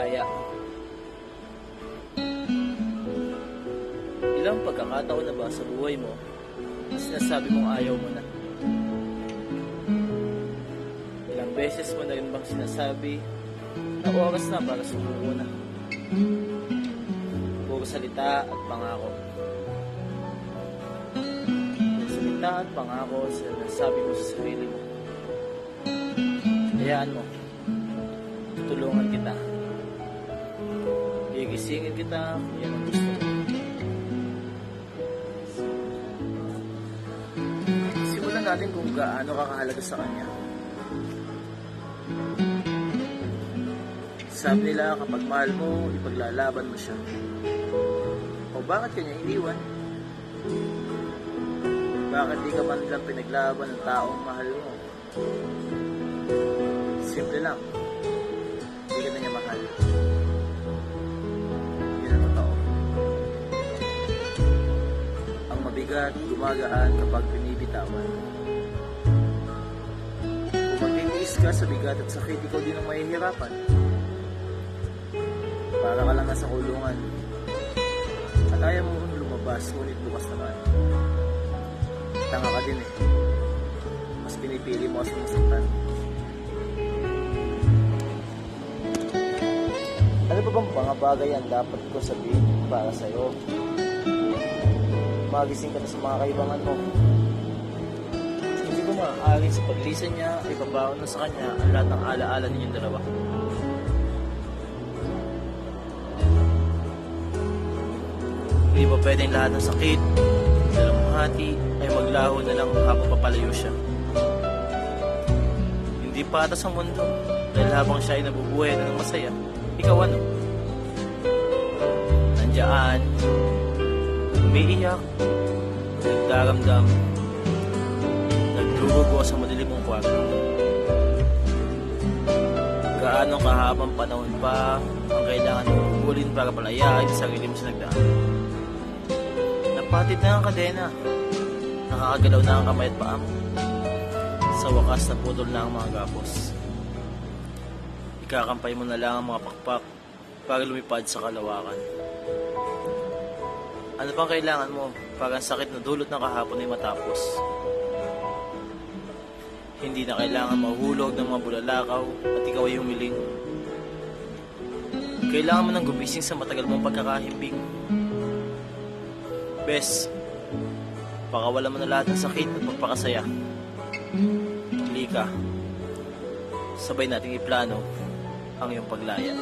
paglaya. Ilang pagkakataon na ba sa buhay mo na sinasabi mong ayaw mo na? Ilang beses mo na rin bang sinasabi na oras na para sumuko na? Puro salita at pangako. Puro salita at pangako sa nasabi mo sa sarili mo. Hayaan mo. Tutulungan kita. Gigisingin kita kung yan ang gusto mo. Simulan natin kung gaano ka kahalaga sa kanya. Sabi nila kapag mahal mo, ipaglalaban mo siya. O bakit kanya iniwan? Bakit di ka man nilang pinaglaban ng taong mahal mo? Simple lang. Hindi ka na niya mahal. Yun ang totoo. Ang mabigat, gumagaan kapag binibitawan. Kung magtitiis ka sa bigat at sakit, ikaw din ang mahihirapan. Para ka lang nasa kulungan. At ayaw mo lumabas, ngunit bukas naman. Tanga ka din eh. Mas pinipili mo kasi masaktan. Ano pa bang mga bagay ang dapat ko sabihin para sa'yo? Magising ka na sa mga kaibangan mo. Hindi ko maaaring sa paglisan niya ay babaon na sa kanya ang lahat ng alaala ninyong dalawa. Hindi ba pwedeng lahat ng sakit, dalamhati ay maglaho na lang habang papalayo siya? Hindi patas ang mundo dahil habang siya ay nabubuhay na ng masaya. Ikaw ano? Nandiyan, umiiyak, nagdaramdam, nagdurugo sa madilim mong kwarto. Gaano kahabang panahon pa ang kailangan mong hugulin para palayain sa sarili mo sa nagdaan? Napatid na ang kadena, nakakagalaw na ang kamay at paa mo. Sa wakas naputol na ang mga gapos. Ikakampay mo na lang ang mga pakpak para lumipad sa kalawakan. Ano pang kailangan mo para ang sakit na dulot ng kahapon ay matapos? Hindi na kailangan mahulog ng mga bulalakaw at ikaw ay humiling. Kailangan mo nang gumising sa matagal mong pagkakahimbing. Bes, pakawalan mo na lahat ng sakit at magpakasaya. Halika, sabay nating iplano ang iyong paglaya.